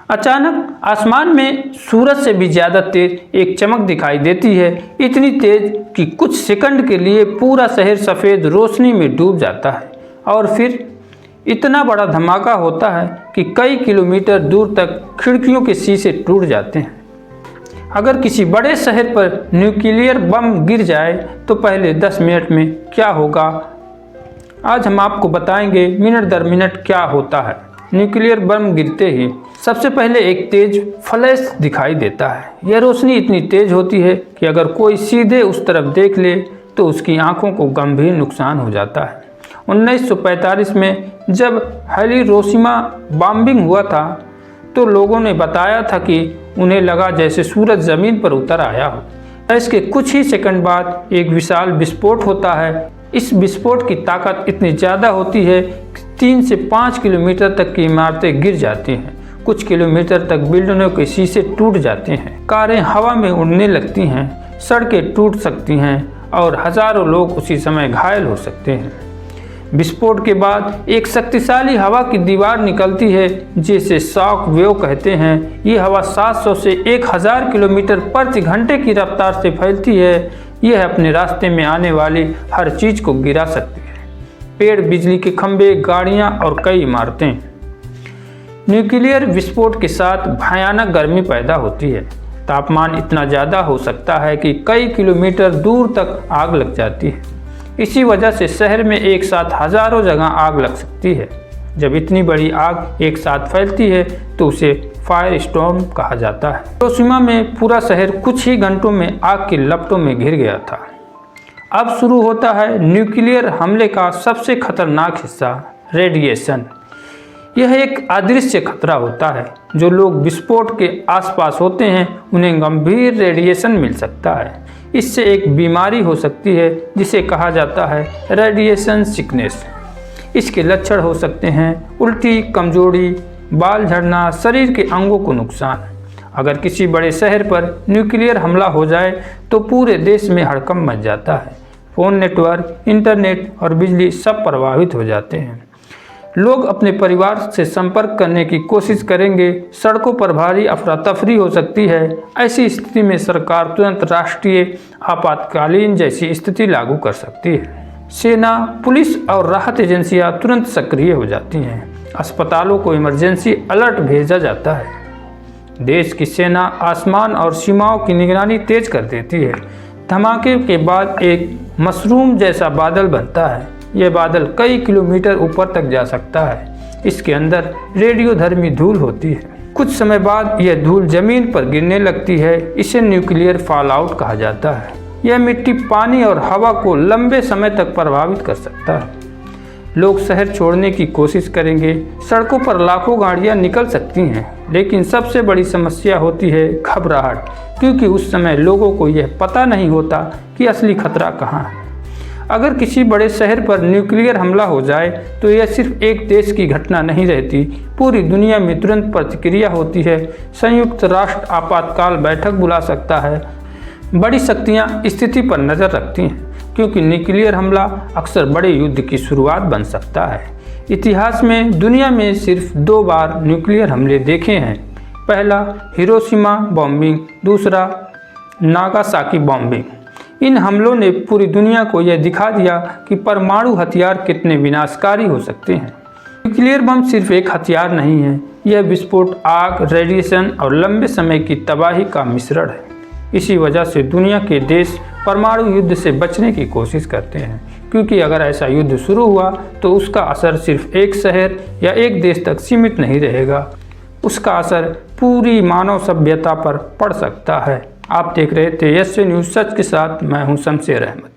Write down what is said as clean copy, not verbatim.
अचानक आसमान में सूरज से भी ज़्यादा तेज एक चमक दिखाई देती है, इतनी तेज कि कुछ सेकंड के लिए पूरा शहर सफ़ेद रोशनी में डूब जाता है और फिर इतना बड़ा धमाका होता है कि कई किलोमीटर दूर तक खिड़कियों के शीशे टूट जाते हैं। अगर किसी बड़े शहर पर न्यूक्लियर बम गिर जाए तो पहले 10 मिनट में क्या होगा, आज हम आपको बताएंगे मिनट दर मिनट क्या होता है। न्यूक्लियर बम गिरते ही सबसे पहले एक तेज फ्लैश दिखाई देता है। यह रोशनी इतनी तेज होती है कि अगर कोई सीधे उस तरफ देख ले तो उसकी आंखों को गंभीर नुकसान हो जाता है। 1945 में जब हिरोशिमा बॉम्बिंग हुआ था तो लोगों ने बताया था कि उन्हें लगा जैसे सूरज ज़मीन पर उतर आया हो। इसके कुछ ही सेकंड बाद एक विशाल विस्फोट होता है। इस विस्फोट की ताकत इतनी ज़्यादा होती है कि 3 से 5 किलोमीटर तक की इमारतें गिर जाती हैं, कुछ किलोमीटर तक बिल्डिंगों के शीशे टूट जाते हैं, कारें हवा में उड़ने लगती हैं, सड़कें टूट सकती हैं और हज़ारों लोग उसी समय घायल हो सकते हैं। विस्फोट के बाद एक शक्तिशाली हवा की दीवार निकलती है जिसे शॉक वेव कहते हैं। ये हवा 700 से 1000 किलोमीटर प्रति घंटे की रफ्तार से फैलती है। यह अपने रास्ते में आने वाली हर चीज़ को गिरा सकती है, पेड़, बिजली के खंभे, गाड़ियाँ और कई इमारतें। न्यूक्लियर विस्फोट के साथ भयानक गर्मी पैदा होती है। तापमान इतना ज़्यादा हो सकता है कि कई किलोमीटर दूर तक आग लग जाती है। इसी वजह से शहर में एक साथ हज़ारों जगह आग लग सकती है। जब इतनी बड़ी आग एक साथ फैलती है तो उसे फायर स्टॉर्म कहा जाता है। हिरोशिमा में पूरा शहर कुछ ही घंटों में आग की लपटों में घिर गया था। अब शुरू होता है न्यूक्लियर हमले का सबसे खतरनाक हिस्सा, रेडिएशन। यह एक अदृश्य खतरा होता है। जो लोग विस्फोट के आसपास होते हैं उन्हें गंभीर रेडिएशन मिल सकता है। इससे एक बीमारी हो सकती है जिसे कहा जाता है रेडिएशन सिकनेस। इसके लक्षण हो सकते हैं उल्टी, कमजोरी, बाल झड़ना, शरीर के अंगों को नुकसान। अगर किसी बड़े शहर पर न्यूक्लियर हमला हो जाए तो पूरे देश में हड़कंप मच जाता है। फ़ोन नेटवर्क, इंटरनेट और बिजली सब प्रभावित हो जाते हैं। लोग अपने परिवार से संपर्क करने की कोशिश करेंगे। सड़कों पर भारी अफरा तफरी हो सकती है। ऐसी स्थिति में सरकार तुरंत राष्ट्रीय आपातकालीन जैसी स्थिति लागू कर सकती है। सेना, पुलिस और राहत एजेंसियां तुरंत सक्रिय हो जाती हैं। अस्पतालों को इमरजेंसी अलर्ट भेजा जाता है। देश की सेना आसमान और सीमाओं की निगरानी तेज कर देती है। धमाके के बाद एक मशरूम जैसा बादल बनता है। यह बादल कई किलोमीटर ऊपर तक जा सकता है। इसके अंदर रेडियोधर्मी धूल होती है। कुछ समय बाद यह धूल जमीन पर गिरने लगती है। इसे न्यूक्लियर फॉलआउट कहा जाता है। यह मिट्टी, पानी और हवा को लंबे समय तक प्रभावित कर सकता है। लोग शहर छोड़ने की कोशिश करेंगे। सड़कों पर लाखों गाड़ियां निकल सकती हैं, लेकिन सबसे बड़ी समस्या होती है घबराहट, क्योंकि उस समय लोगों को यह पता नहीं होता कि असली खतरा कहाँ है। अगर किसी बड़े शहर पर न्यूक्लियर हमला हो जाए तो यह सिर्फ एक देश की घटना नहीं रहती, पूरी दुनिया में तुरंत प्रतिक्रिया होती है। संयुक्त राष्ट्र आपातकाल बैठक बुला सकता है। बड़ी शक्तियां स्थिति पर नज़र रखती हैं, क्योंकि न्यूक्लियर हमला अक्सर बड़े युद्ध की शुरुआत बन सकता है। इतिहास में दुनिया में सिर्फ 2 बार न्यूक्लियर हमले देखे हैं। पहला हिरोशिमा बॉम्बिंग, दूसरा नागासाकी बॉम्बिंग। इन हमलों ने पूरी दुनिया को यह दिखा दिया कि परमाणु हथियार कितने विनाशकारी हो सकते हैं। न्यूक्लियर बम सिर्फ एक हथियार नहीं है, यह विस्फोट, आग, रेडिएशन और लंबे समय की तबाही का मिश्रण है। इसी वजह से दुनिया के देश परमाणु युद्ध से बचने की कोशिश करते हैं, क्योंकि अगर ऐसा युद्ध शुरू हुआ तो उसका असर सिर्फ एक शहर या एक देश तक सीमित नहीं रहेगा। उसका असर पूरी मानव सभ्यता पर पड़ सकता है। आप देख रहे थे यस न्यूज़ सच के साथ। मैं हूं शमशेर अहमद।